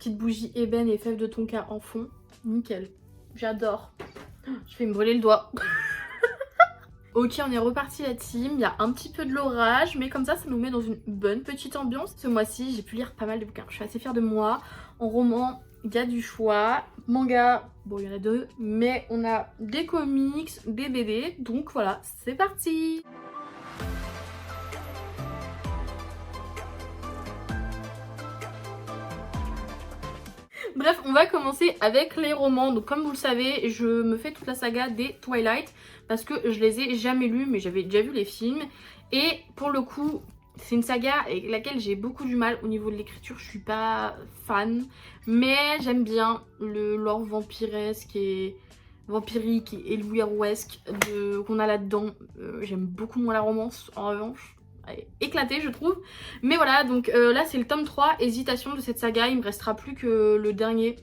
petite bougie ébène et fèves de tonka en fond. Nickel. J'adore. Je vais me brûler le doigt. Ok, on est reparti la team, il y a un petit peu de l'orage, mais comme ça nous met dans une bonne petite ambiance. Ce mois-ci, j'ai pu lire pas mal de bouquins, je suis assez fière de moi. En roman, il y a du choix. Manga, bon, il y en a 2, mais on a des comics, des BD, donc voilà, c'est parti. Bref, on va commencer avec les romans. Donc comme vous le savez, je me fais toute la saga des Twilight parce que je les ai jamais lus, mais j'avais déjà vu les films. Et pour le coup, c'est une saga avec laquelle j'ai beaucoup du mal au niveau de l'écriture. Je suis pas fan, mais j'aime bien le lore vampiresque et vampirique et louis-rouesque qu'on a là-dedans. J'aime beaucoup moins la romance en revanche. Éclaté je trouve, mais voilà, donc là c'est le tome 3, hésitation de cette saga. Il me restera plus que le dernier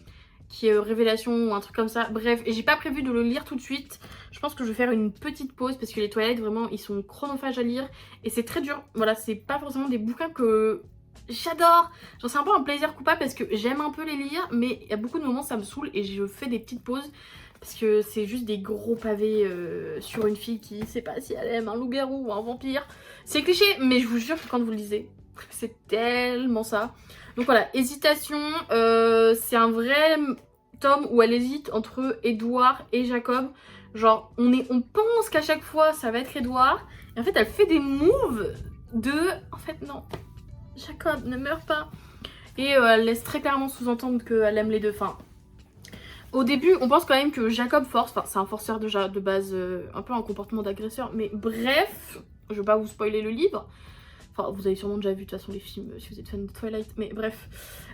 qui est Révélation ou un truc comme ça, bref, et j'ai pas prévu de le lire tout de suite. Je pense que je vais faire une petite pause parce que les Twilight vraiment ils sont chronophages à lire et c'est très dur. Voilà, c'est pas forcément des bouquins que j'adore, genre c'est un peu un plaisir coupable parce que j'aime un peu les lire, mais il y a beaucoup de moments ça me saoule et je fais des petites pauses parce que c'est juste des gros pavés sur une fille qui sait pas si elle aime un loup-garou ou un vampire. C'est cliché, mais je vous jure que quand vous le lisez, c'est tellement ça. Donc voilà, hésitation, c'est un vrai tome où elle hésite entre Edward et Jacob. Genre, on pense qu'à chaque fois ça va être Edward, et en fait elle fait des moves de... En fait non, Jacob ne meurt pas. Et elle laisse très clairement sous-entendre qu'elle aime les deux. Enfin, au début, on pense quand même que Jacob force, enfin c'est un forceur de base, un peu un comportement d'agresseur, mais bref, je vais pas vous spoiler le livre. Enfin, vous avez sûrement déjà vu de toute façon les films si vous êtes fan de Twilight, mais bref.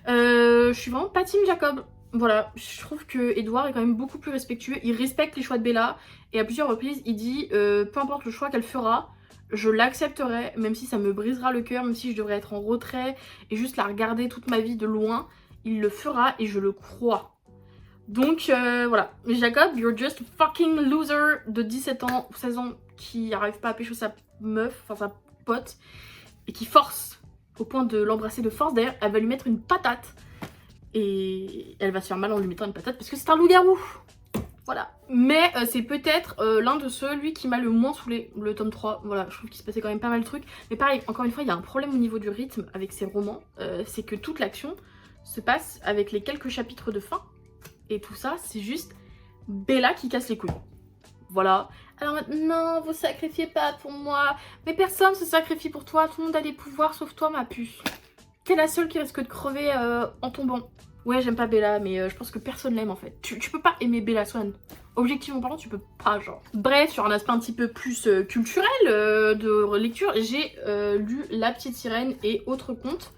Je suis vraiment pas team Jacob. Voilà, je trouve que Edward est quand même beaucoup plus respectueux, il respecte les choix de Bella, et à plusieurs reprises il dit peu importe le choix qu'elle fera, je l'accepterai, même si ça me brisera le cœur, même si je devrais être en retrait et juste la regarder toute ma vie de loin, il le fera et je le crois. Donc voilà, Jacob, you're just a fucking loser de 17 ans ou 16 ans qui arrive pas à pécho sa meuf, enfin sa pote, et qui force au point de l'embrasser de force. D'ailleurs, elle va lui mettre une patate et elle va se faire mal en lui mettant une patate parce que c'est un loup-garou. Voilà. Mais c'est peut-être l'un de ceux, lui, qui m'a le moins saoulé, le tome 3. Voilà, je trouve qu'il se passait quand même pas mal de trucs. Mais pareil, encore une fois, il y a un problème au niveau du rythme avec ces romans. C'est que toute l'action se passe avec les quelques chapitres de fin. Et tout ça, c'est juste Bella qui casse les couilles. Voilà. Alors maintenant, vous sacrifiez pas pour moi. Mais personne se sacrifie pour toi. Tout le monde a des pouvoirs sauf toi, ma puce. T'es la seule qui risque de crever en tombant. Ouais, j'aime pas Bella, mais je pense que personne l'aime en fait. Tu peux pas aimer Bella Swan. Objectivement parlant, tu peux pas, genre. Bref, sur un aspect un petit peu plus culturel de lecture, j'ai lu La Petite Sirène et autres contes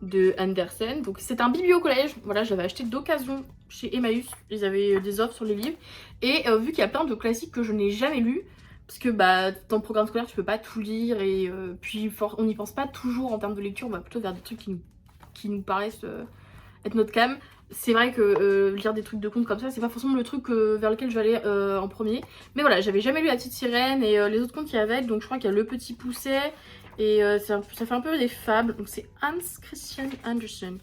de Andersen. Donc c'est un biblio collège, voilà, j'avais acheté d'occasion chez Emmaüs, ils avaient des offres sur les livres, et vu qu'il y a plein de classiques que je n'ai jamais lus, parce que bah dans le programme scolaire tu peux pas tout lire, et puis on n'y pense pas toujours en termes de lecture, on va plutôt vers des trucs qui nous paraissent être notre cam. C'est vrai que lire des trucs de contes comme ça, c'est pas forcément le truc vers lequel je vais aller en premier. Mais voilà, j'avais jamais lu La Petite Sirène et les autres contes qu'il y avait, donc je crois qu'il y a Le Petit Pousset, et ça fait un peu des fables. Donc c'est Hans Christian Andersen.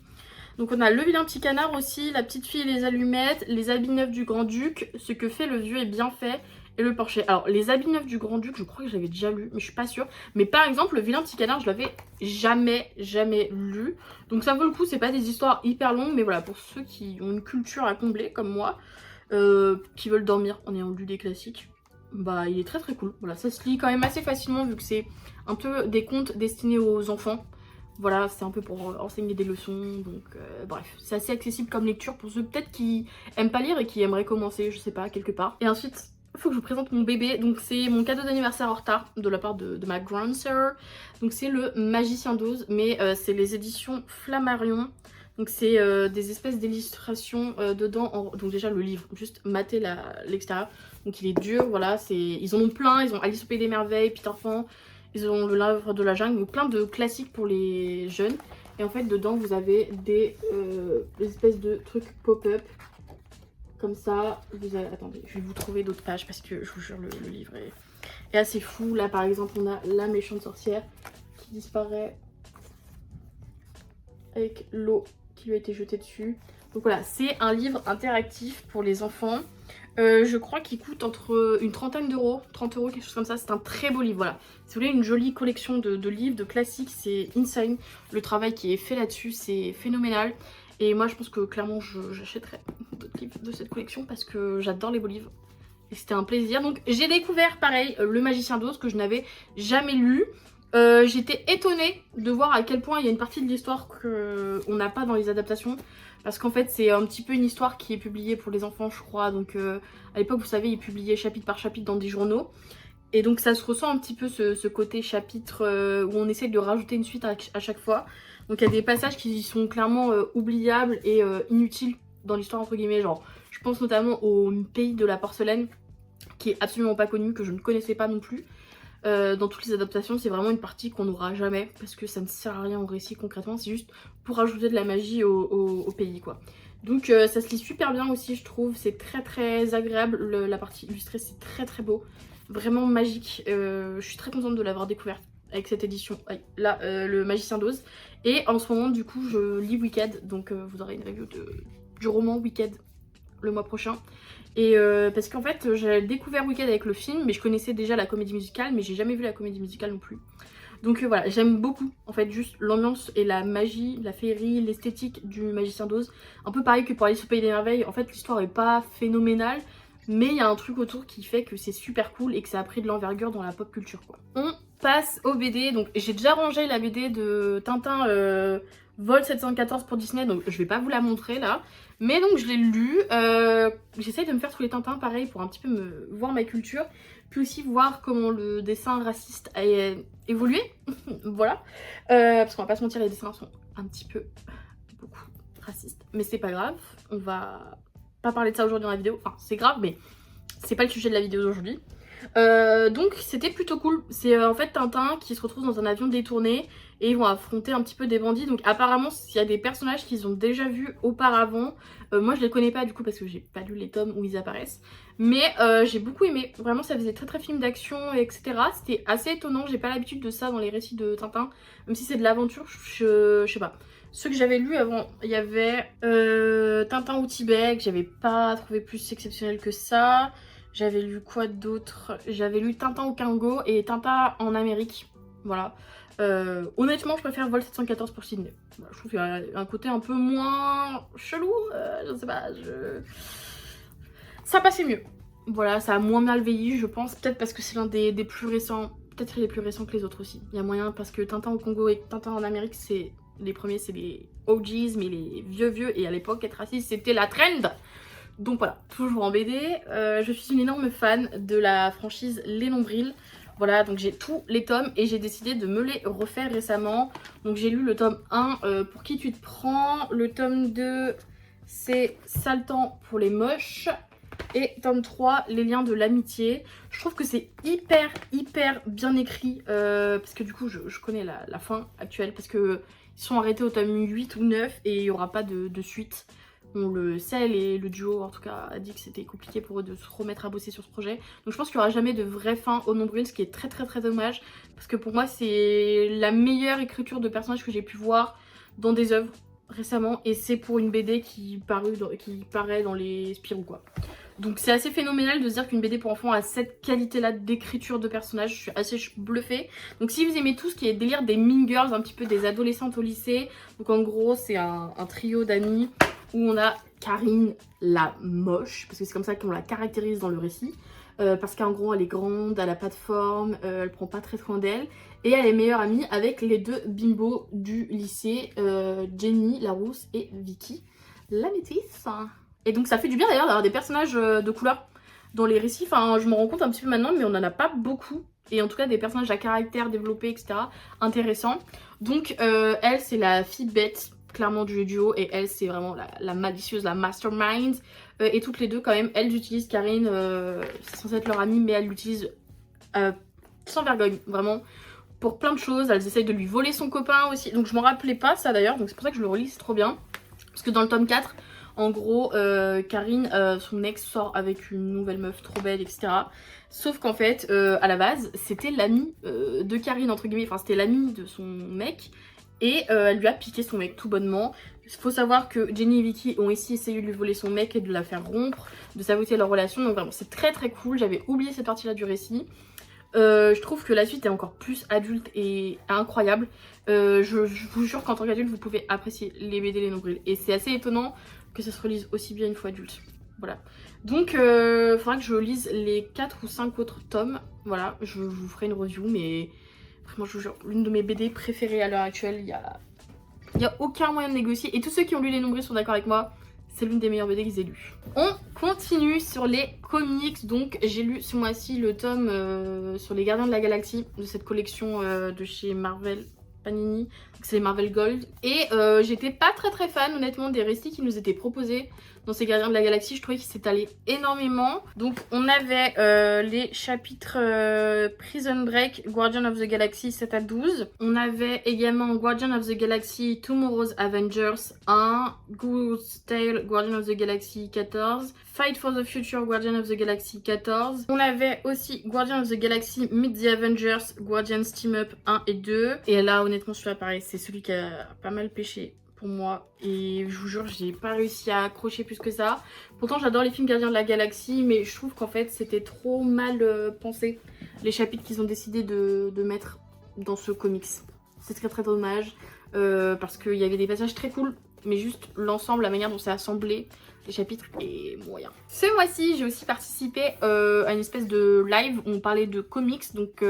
Donc on a Le Vilain Petit Canard aussi, La Petite Fille et les Allumettes, Les Habits Neufs du Grand-Duc, Ce que fait le vieux est bien fait, et Le Porcher. Alors Les Habits Neufs du Grand-Duc, je crois que j'avais déjà lu, mais je suis pas sûre. Mais par exemple, Le Vilain Petit Canard, je l'avais jamais lu. Donc ça vaut le coup, c'est pas des histoires hyper longues, mais voilà, pour ceux qui ont une culture à combler, comme moi, qui veulent dormir en ayant lu des classiques, bah il est très très cool. Voilà, ça se lit quand même assez facilement vu que c'est un peu des contes destinés aux enfants. Voilà, c'est un peu pour enseigner des leçons, donc bref, c'est assez accessible comme lecture pour ceux peut-être qui aiment pas lire et qui aimeraient commencer, je sais pas, quelque part. Et ensuite, il faut que je vous présente mon bébé, donc c'est mon cadeau d'anniversaire en retard de la part de ma grande sœur. Donc c'est le Magicien d'Oz, mais c'est les éditions Flammarion. Donc c'est des espèces d'illustrations dedans, donc déjà le livre, juste mater l'extérieur. Donc il est dur, voilà, ils en ont plein, ils ont Alice au Pays des Merveilles, Peter Pan. Ils ont le Livre de la Jungle, donc plein de classiques pour les jeunes. Et en fait, dedans, vous avez des espèces de trucs pop-up. Comme ça. Attendez, je vais vous trouver d'autres pages parce que je vous jure, le livre est assez fou. Là, par exemple, on a la méchante sorcière qui disparaît avec l'eau qui lui a été jeté dessus. Donc voilà, c'est un livre interactif pour les enfants. Je crois qu'il coûte entre une trentaine d'euros, 30 euros, quelque chose comme ça. C'est un très beau livre, voilà. Si vous voulez une jolie collection de livres, de classiques, c'est insane. Le travail qui est fait là-dessus, c'est phénoménal. Et moi, je pense que clairement, j'achèterai d'autres livres de cette collection parce que j'adore les beaux livres. Et c'était un plaisir. Donc j'ai découvert, pareil, Le Magicien d'Oz que je n'avais jamais lu. J'étais étonnée de voir à quel point il y a une partie de l'histoire qu'on n'a pas dans les adaptations. Parce qu'en fait, c'est un petit peu une histoire qui est publiée pour les enfants, je crois. Donc à l'époque, vous savez, ils publiaient chapitre par chapitre dans des journaux. Et donc ça se ressent un petit peu ce côté chapitre où on essaie de rajouter une suite à chaque fois. Donc il y a des passages qui sont clairement oubliables et inutiles dans l'histoire entre guillemets. Genre, je pense notamment au pays de la porcelaine, qui est absolument pas connu, que je ne connaissais pas non plus. Dans toutes les adaptations, c'est vraiment une partie qu'on n'aura jamais parce que ça ne sert à rien au récit concrètement, c'est juste pour ajouter de la magie au pays quoi. Donc ça se lit super bien aussi je trouve, c'est très très agréable, la partie illustrée c'est très très beau, vraiment magique. Je suis très contente de l'avoir découverte avec cette édition, là Le Magicien d'Oz. Et en ce moment du coup je lis Wicked, donc vous aurez une review du roman Wicked le mois prochain. Et parce qu'en fait j'ai découvert Wicked avec le film, mais je connaissais déjà la comédie musicale, mais j'ai jamais vu la comédie musicale non plus. Donc voilà, j'aime beaucoup en fait juste l'ambiance et la magie, la féerie, l'esthétique du Magicien d'Oz. Un peu pareil que pour Alice au Pays des Merveilles, en fait l'histoire est pas phénoménale, mais il y a un truc autour qui fait que c'est super cool et que ça a pris de l'envergure dans la pop culture quoi. On passe aux BD, donc j'ai déjà rangé la BD de Tintin Vol 714 pour Disney, donc je vais pas vous la montrer là. Mais donc je l'ai lu, j'essaye de me faire tous les Tintins pareil pour un petit peu voir ma culture, puis aussi voir comment le dessin raciste a évolué, voilà. Parce qu'on va pas se mentir, les dessins sont un petit peu, beaucoup racistes, mais c'est pas grave, on va pas parler de ça aujourd'hui dans la vidéo, enfin c'est grave mais c'est pas le sujet de la vidéo d'aujourd'hui. Donc c'était plutôt cool, c'est en fait Tintin qui se retrouve dans un avion détourné et ils vont affronter un petit peu des bandits. Donc apparemment il y a des personnages qu'ils ont déjà vus auparavant, moi je les connais pas du coup parce que j'ai pas lu les tomes où ils apparaissent, mais j'ai beaucoup aimé, vraiment ça faisait très film d'action etc, c'était assez étonnant, j'ai pas l'habitude de ça dans les récits de Tintin, même si c'est de l'aventure, je sais pas. Ceux que j'avais lus avant, il y avait Tintin au Tibet, que j'avais pas trouvé plus exceptionnel que ça. J'avais lu quoi d'autre? J'avais lu Tintin au Congo et Tintin en Amérique. Voilà. Honnêtement, je préfère Vol 714 pour Sydney. Voilà, je trouve qu'il y a un côté un peu moins chelou. Je sais pas, ça passait mieux. Voilà, ça a moins mal vieilli, je pense. Peut-être parce que c'est l'un des plus récents. Peut-être qu'il est plus récent que les autres aussi. Il y a moyen parce que Tintin au Congo et Tintin en Amérique, c'est les premiers, c'est les OGs, mais les vieux. Et à l'époque, être raciste, c'était la trend. Donc voilà, toujours en BD, je suis une énorme fan de la franchise Les Nombrils. Voilà, donc j'ai tous les tomes et j'ai décidé de me les refaire récemment. Donc j'ai lu le tome 1, Pour qui tu te prends. Le tome 2, c'est Sale temps pour les moches. Et tome 3, Les liens de l'amitié. Je trouve que c'est hyper bien écrit. Parce que du coup, je connais la fin actuelle. Parce que ils sont arrêtés au tome 8 ou 9 et il n'y aura pas de suite. On le sait, et le duo en tout cas a dit que c'était compliqué pour eux de se remettre à bosser sur ce projet. Donc je pense qu'il n'y aura jamais de vraie fin au Nombril, ce qui est très dommage. Parce que pour moi c'est la meilleure écriture de personnages que j'ai pu voir dans des œuvres récemment. Et c'est pour une BD qui paraît dans les Spirou quoi. Donc c'est assez phénoménal de se dire qu'une BD pour enfants a cette qualité là d'écriture de personnages, je suis assez bluffée. Donc si vous aimez tout ce qui est délire des mean girls, un petit peu des adolescentes au lycée, donc en gros c'est un trio d'amis où on a Karine la moche, parce que c'est comme ça qu'on la caractérise dans le récit, parce qu'en gros elle est grande, elle a pas de forme, elle prend pas très soin d'elle, et elle est meilleure amie avec les deux bimbos du lycée, Jenny la rousse et Vicky la métisse. Et donc ça fait du bien d'ailleurs d'avoir des personnages de couleur dans les récits, enfin je me rends compte un petit peu maintenant mais on en a pas beaucoup. Et en tout cas des personnages à caractère développé etc, intéressants. Donc elle c'est la fille bête clairement du duo et elle c'est vraiment la malicieuse, la mastermind. Et toutes les deux quand même, elles utilisent Karine, c'est censé être leur amie mais elles l'utilisent sans vergogne vraiment pour plein de choses. Elles essayent de lui voler son copain aussi, donc je m'en rappelais pas ça d'ailleurs, donc c'est pour ça que je le relis, c'est trop bien. Parce que dans le tome 4, en gros, Karine, son ex sort avec une nouvelle meuf trop belle, etc. Sauf qu'en fait, à la base, c'était l'amie de Karine, entre guillemets, enfin c'était l'amie de son mec. Et elle lui a piqué son mec tout bonnement. Il faut savoir que Jenny et Vicky ont ici essayé de lui voler son mec et de la faire rompre, de saboter leur relation. Donc vraiment c'est très très cool, j'avais oublié cette partie là du récit. Je trouve que la suite est encore plus adulte et incroyable. Je vous jure qu'en tant qu'adulte vous pouvez apprécier les BD les nombrils. Et c'est assez étonnant que ça se relise aussi bien une fois adulte. Voilà. Donc il faudra que je lise les 4 ou 5 autres tomes. Voilà, je vous ferai une review, mais vraiment je vous jure, l'une de mes BD préférées à l'heure actuelle, il y a aucun moyen de négocier. Et tous ceux qui ont lu les nombrils sont d'accord avec moi. C'est l'une des meilleures BD que j'ai lues. On continue sur les comics. Donc j'ai lu ce mois-ci le tome sur les Gardiens de la Galaxie de cette collection de chez Marvel Panini. C'est Marvel Gold. Et j'étais pas très fan honnêtement des récits qui nous étaient proposés dans ces Gardiens de la Galaxie. Je trouvais qu'ils s'étalaient énormément. Donc on avait les chapitres Prison Break, Guardian of the Galaxy 7 à 12. On avait également Guardian of the Galaxy Tomorrow's Avengers 1, Goose Tale, Guardian of the Galaxy 14, Fight for the Future, Guardian of the Galaxy 14. On avait aussi Guardian of the Galaxy Meet the Avengers, Guardians Team Up 1 et 2. Et là honnêtement celui-là pareil, c'est celui qui a pas mal pêché pour moi, et je vous jure j'ai pas réussi à accrocher plus que ça. Pourtant j'adore les films Gardiens de la Galaxie, mais je trouve qu'en fait c'était trop mal pensé les chapitres qu'ils ont décidé de mettre dans ce comics. C'est très dommage parce qu'il y avait des passages très cool, mais juste l'ensemble, la manière dont c'est assemblé les chapitres est moyen. Ce mois-ci j'ai aussi participé à une espèce de live où on parlait de comics, donc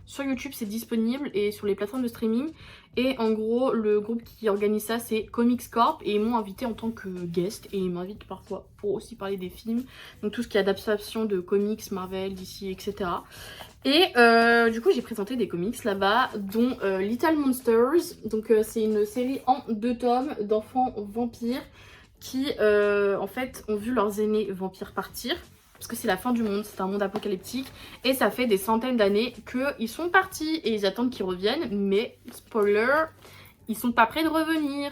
sur YouTube c'est disponible et sur les plateformes de streaming. Et en gros le groupe qui organise ça c'est Comics Corp, et ils m'ont invité en tant que guest, et ils m'invitent parfois pour aussi parler des films, donc tout ce qui est adaptation de comics, Marvel, DC, etc. Et du coup j'ai présenté des comics là-bas, dont Little Monsters. Donc c'est une série en 2 tomes d'enfants vampires qui en fait ont vu leurs aînés vampires partir. Parce que c'est la fin du monde, c'est un monde apocalyptique. Et ça fait des centaines d'années qu'ils sont partis et ils attendent qu'ils reviennent. Mais, spoiler, ils sont pas prêts de revenir.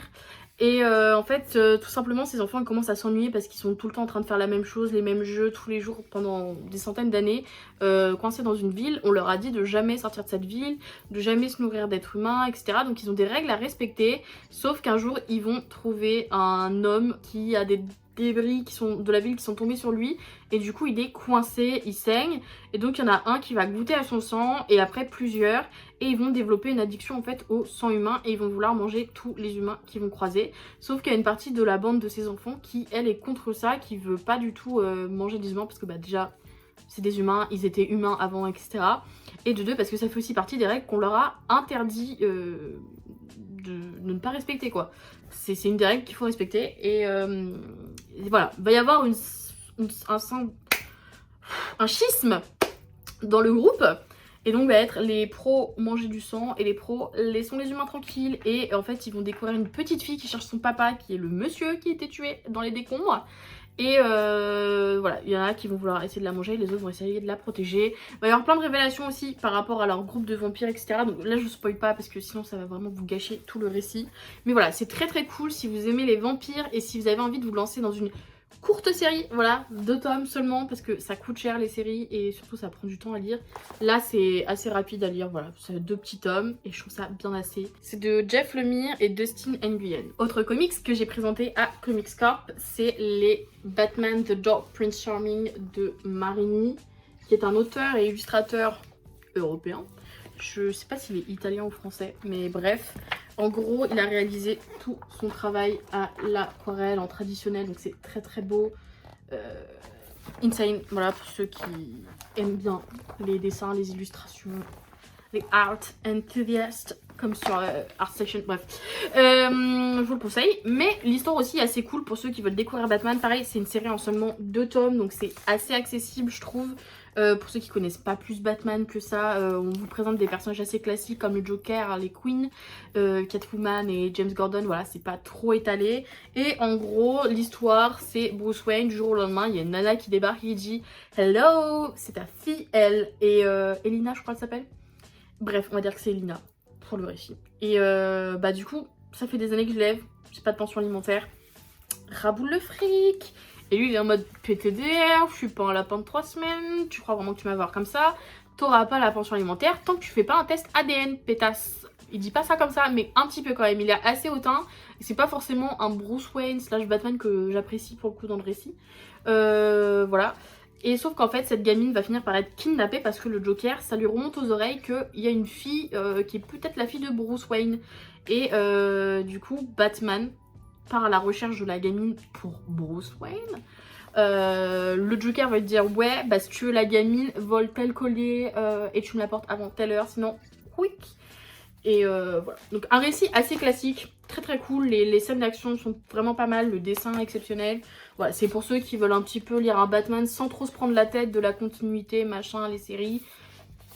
Et en fait, tout simplement, ces enfants ils commencent à s'ennuyer parce qu'ils sont tout le temps en train de faire la même chose, les mêmes jeux tous les jours pendant des centaines d'années, coincés dans une ville. On leur a dit de jamais sortir de cette ville, de jamais se nourrir d'êtres humains, etc. Donc ils ont des règles à respecter. Sauf qu'un jour, ils vont trouver un homme qui a des débris qui sont de la ville qui sont tombés sur lui, et du coup il est coincé, il saigne, et donc il y en a un qui va goûter à son sang et après plusieurs, et ils vont développer une addiction en fait au sang humain, et ils vont vouloir manger tous les humains qu'ils vont croiser. Sauf qu'il y a une partie de la bande de ces enfants qui elle est contre ça, qui veut pas du tout manger des humains parce que bah déjà c'est des humains, ils étaient humains avant, etc. Et de deux parce que ça fait aussi partie des règles qu'on leur a interdit de ne pas respecter quoi. C'est une des règles qu'il faut respecter, et voilà, il va y avoir un schisme dans le groupe, et donc va être les pros manger du sang et les pros laissons les humains tranquilles. Et en fait ils vont découvrir une petite fille qui cherche son papa, qui est le monsieur qui était tué dans les décombres. Et voilà, il y en a qui vont vouloir essayer de la manger, les autres vont essayer de la protéger. Il va y avoir plein de révélations aussi par rapport à leur groupe de vampires, etc. Donc là je spoil pas parce que sinon ça va vraiment vous gâcher tout le récit. Mais voilà, c'est très cool si vous aimez les vampires et si vous avez envie de vous lancer dans une courte série, voilà, 2 tomes seulement, parce que ça coûte cher les séries et surtout ça prend du temps à lire. Là c'est assez rapide à lire, voilà, c'est 2 petits tomes et je trouve ça bien assez. C'est de Jeff Lemire et Dustin Nguyen. Autre comics que j'ai présenté à Comics Corp, c'est les Batman The Dark Prince Charming de Marini, qui est un auteur et illustrateur européen. Je sais pas s'il est italien ou français, mais bref. En gros, il a réalisé tout son travail à l'aquarelle en traditionnel, donc c'est très beau. Insane, voilà, pour ceux qui aiment bien les dessins, les illustrations, les art enthusiasts, comme sur Art Section, bref. Je vous le conseille, mais l'histoire aussi est assez cool pour ceux qui veulent découvrir Batman. Pareil, c'est une série en seulement 2 tomes, donc c'est assez accessible, je trouve. Pour ceux qui connaissent pas plus Batman que ça, on vous présente des personnages assez classiques comme le Joker, Harley Quinn, Catwoman et James Gordon. Voilà, c'est pas trop étalé. Et en gros, l'histoire, c'est Bruce Wayne. Du jour au lendemain, il y a une nana qui débarque et qui dit « Hello, c'est ta fille, elle. » Et Elina, je crois qu'elle s'appelle. Bref, on va dire que c'est Elina pour le récit. Et bah du coup, ça fait des années que je lève, j'ai pas de pension alimentaire. Raboule le fric. Et lui il est en mode PTDR, je suis pas un lapin de 3 semaines, tu crois vraiment que tu vas voir comme ça? T'auras pas la pension alimentaire tant que tu fais pas un test ADN, pétasse. Il dit pas ça comme ça, mais un petit peu quand même. Il est assez hautain. C'est pas forcément un Bruce Wayne / Batman que j'apprécie pour le coup dans le récit. Voilà. Et sauf qu'en fait, cette gamine va finir par être kidnappée parce que le Joker, ça lui remonte aux oreilles qu'il y a une fille qui est peut-être la fille de Bruce Wayne. Et du coup, Batman part à la recherche de la gamine pour Bruce Wayne. Le Joker va lui dire ouais, bah si tu veux la gamine, vole tel collier et tu me l'apportes avant telle heure, sinon quick. Et voilà. Donc un récit assez classique, très très cool, les scènes d'action sont vraiment pas mal, le dessin exceptionnel. Voilà, c'est pour ceux qui veulent un petit peu lire un Batman sans trop se prendre la tête de la continuité, machin, les séries.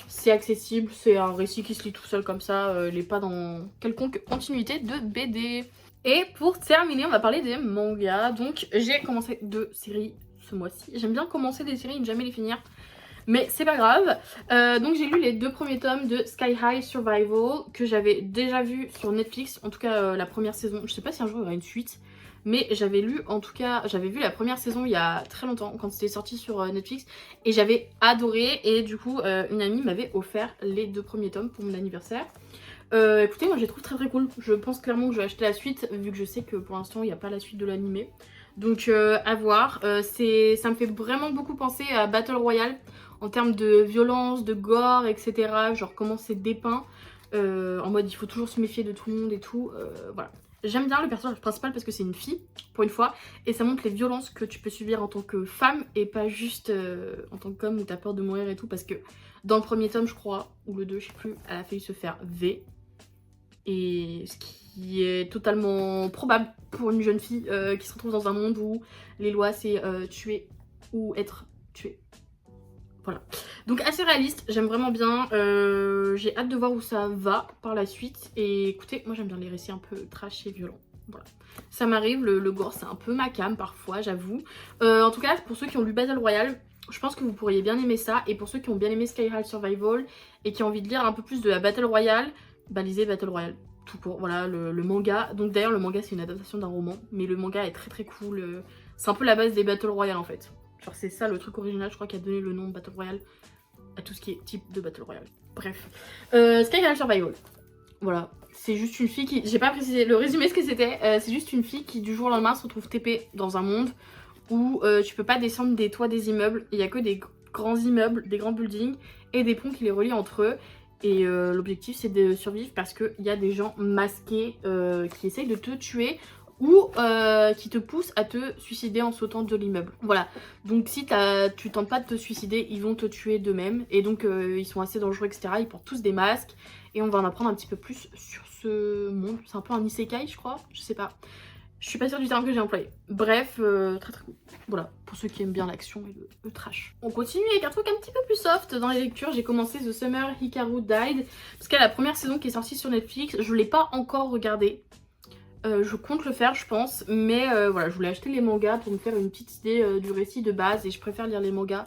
C'est accessible, c'est un récit qui se lit tout seul comme ça, il n'est pas dans quelconque continuité de BD. Et pour terminer, on va parler des mangas. Donc j'ai commencé 2 séries ce mois-ci. J'aime bien commencer des séries et ne jamais les finir. Mais c'est pas grave. Donc j'ai lu les 2 premiers tomes de Sky High Survival que j'avais déjà vu sur Netflix. En tout cas la première saison. Je sais pas si un jour il y aura une suite. Mais j'avais lu, en tout cas, j'avais vu la première saison il y a très longtemps quand c'était sorti sur Netflix. Et j'avais adoré. Et du coup une amie m'avait offert les 2 premiers tomes pour mon anniversaire. Écoutez, moi je les trouve très très cool. Je pense clairement que je vais acheter la suite vu que je sais que pour l'instant il n'y a pas la suite de l'animé. Donc à voir. Ça me fait vraiment beaucoup penser à Battle Royale en termes de violence, de gore, etc. Genre comment c'est dépeint. En mode il faut toujours se méfier de tout le monde et tout. Voilà. J'aime bien le personnage principal parce que c'est une fille, pour une fois, et ça montre les violences que tu peux subir en tant que femme et pas juste en tant qu'homme où t'as peur de mourir et tout, parce que dans le premier tome, je crois, ou le 2, je sais plus, elle a failli se faire V. Et ce qui est totalement probable pour une jeune fille qui se retrouve dans un monde où les lois c'est tuer ou être tué. Voilà. Donc assez réaliste, j'aime vraiment bien. J'ai hâte de voir où ça va par la suite. Et écoutez, moi j'aime bien les récits un peu trash et violents. Voilà. Ça m'arrive, le gore c'est un peu ma came parfois, j'avoue. En tout cas, pour ceux qui ont lu Battle Royale, je pense que vous pourriez bien aimer ça. Et pour ceux qui ont bien aimé Sky High Survival et qui ont envie de lire un peu plus de la Battle Royale, bah lisez Battle Royale. Tout court, voilà, le manga. Donc d'ailleurs le manga c'est une adaptation d'un roman, mais le manga est très très cool. C'est un peu la base des Battle Royale en fait. Genre c'est ça le truc original, je crois, qui a donné le nom de Battle Royale à tout ce qui est type de Battle Royale. Bref. Sky High Survival. Voilà. C'est juste une fille qui... J'ai pas précisé le résumé ce que c'était. C'est juste une fille qui du jour au lendemain se retrouve TP dans un monde où tu peux pas descendre des toits des immeubles. Il y a que des grands immeubles, des grands buildings et des ponts qui les relient entre eux. Et l'objectif c'est de survivre parce qu'il y a des gens masqués qui essayent de te tuer ou qui te poussent à te suicider en sautant de l'immeuble. Voilà, donc si tu tentes pas de te suicider, ils vont te tuer d'eux-mêmes. Et donc ils sont assez dangereux, etc. Ils portent tous des masques. Et on va en apprendre un petit peu plus sur ce monde. C'est un peu un isekai, je crois, je sais pas. Je suis pas sûre du terme que j'ai employé. Bref, très très cool. Voilà, pour ceux qui aiment bien l'action et le trash. On continue avec un truc un petit peu plus soft dans les lectures. J'ai commencé The Summer Hikaru Died. Parce qu'il y a la première saison qui est sortie sur Netflix. Je l'ai pas encore regardée. Je compte le faire je pense. Mais voilà, je voulais acheter les mangas pour me faire une petite idée du récit de base. Et je préfère lire les mangas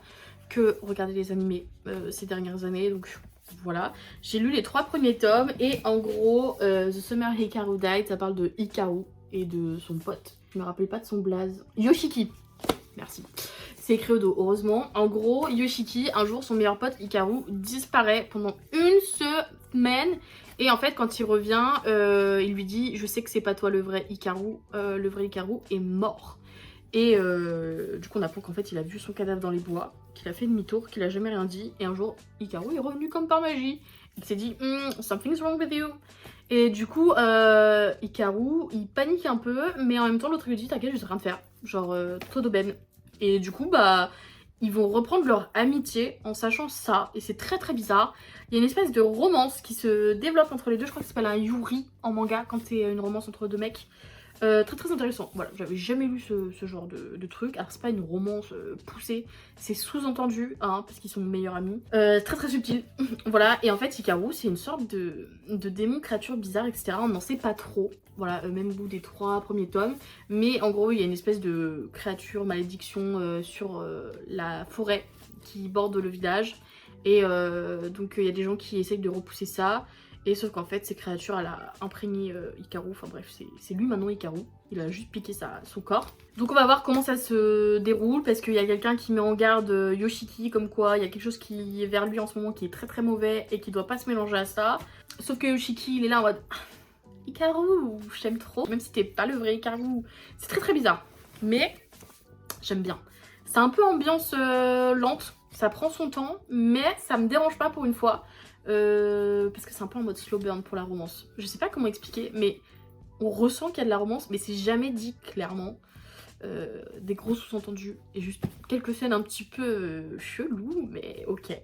que regarder les animés ces dernières années. Donc voilà, j'ai lu les 3 premiers tomes. Et en gros, The Summer Hikaru Died, ça parle de Hikaru et de son pote. Je me rappelle pas de son blaze. Yoshiki. Merci. C'est écrit au dos, heureusement. En gros, Yoshiki, un jour, son meilleur pote Hikaru disparaît pendant une semaine. Et en fait, quand il revient, il lui dit « Je sais que c'est pas toi le vrai Hikaru. Le vrai Hikaru est mort. » Et du coup, on apprend qu'en fait, il a vu son cadavre dans les bois, qu'il a fait demi-tour, qu'il a jamais rien dit. Et un jour, Hikaru est revenu comme par magie. Il s'est dit Something's wrong with you. Et du coup, Hikaru, il panique un peu, mais en même temps, l'autre lui dit t'inquiète, je sais rien de faire. Genre, toi d'aubaine. Et du coup, bah, ils vont reprendre leur amitié en sachant ça. Et c'est très très bizarre. Il y a une espèce de romance qui se développe entre les deux. Je crois que ça s'appelle un yuri en manga quand c'est une romance entre 2 mecs. Très très intéressant. Voilà, j'avais jamais lu ce genre de truc. Alors c'est pas une romance poussée, c'est sous-entendu, hein, parce qu'ils sont meilleurs amis. Très très subtil. Voilà, et en fait Hikaru c'est une sorte de démon créature bizarre, etc. On n'en sait pas trop. Voilà, même au bout des 3 premiers tomes. Mais en gros il y a une espèce de créature malédiction sur la forêt qui borde le village. Et donc il y a des gens qui essayent de repousser ça. Et sauf qu'en fait, ces créatures, elle a imprégné Hikaru. Enfin bref, c'est lui maintenant Hikaru. Il a juste piqué son corps. Donc on va voir comment ça se déroule. Parce qu'il y a quelqu'un qui met en garde Yoshiki. Comme quoi, il y a quelque chose qui est vers lui en ce moment qui est très très mauvais. Et qui doit pas se mélanger à ça. Sauf que Yoshiki, il est là en mode Hikaru, je t'aime trop. Même si t'es pas le vrai Hikaru. C'est très très bizarre. Mais j'aime bien. C'est un peu ambiance lente. Ça prend son temps. Mais ça me dérange pas pour une fois. Parce que c'est un peu en mode slow burn pour la romance. Je sais pas comment expliquer. Mais on ressent qu'il y a de la romance. Mais c'est jamais dit clairement. Des gros sous-entendus. Et juste quelques scènes un petit peu chelou. Mais ok.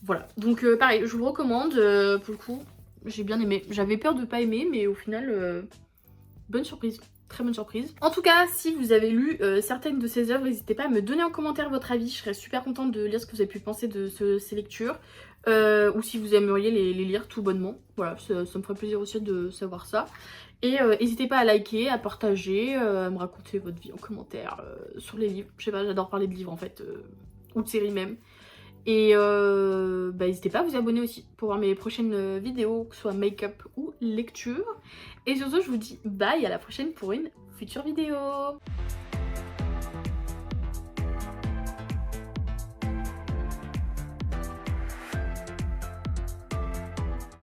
Voilà. Donc pareil, je vous le recommande. Pour le coup. J'ai bien aimé. J'avais peur de pas aimer, mais au final, bonne surprise. Très bonne surprise. En tout cas, si vous avez lu certaines de ces œuvres, n'hésitez pas à me donner en commentaire votre avis. Je serais super contente de lire ce que vous avez pu penser de ces lectures. Ou si vous aimeriez les lire tout bonnement. Voilà, ça me ferait plaisir aussi de savoir ça. Et n'hésitez pas à liker, à partager, à me raconter votre vie en commentaire sur les livres. Je sais pas, j'adore parler de livres en fait, ou de séries même. Et n'hésitez pas à vous abonner aussi pour voir mes prochaines vidéos, que ce soit make-up ou lecture. Et sur ce, je vous dis bye, à la prochaine pour une future vidéo.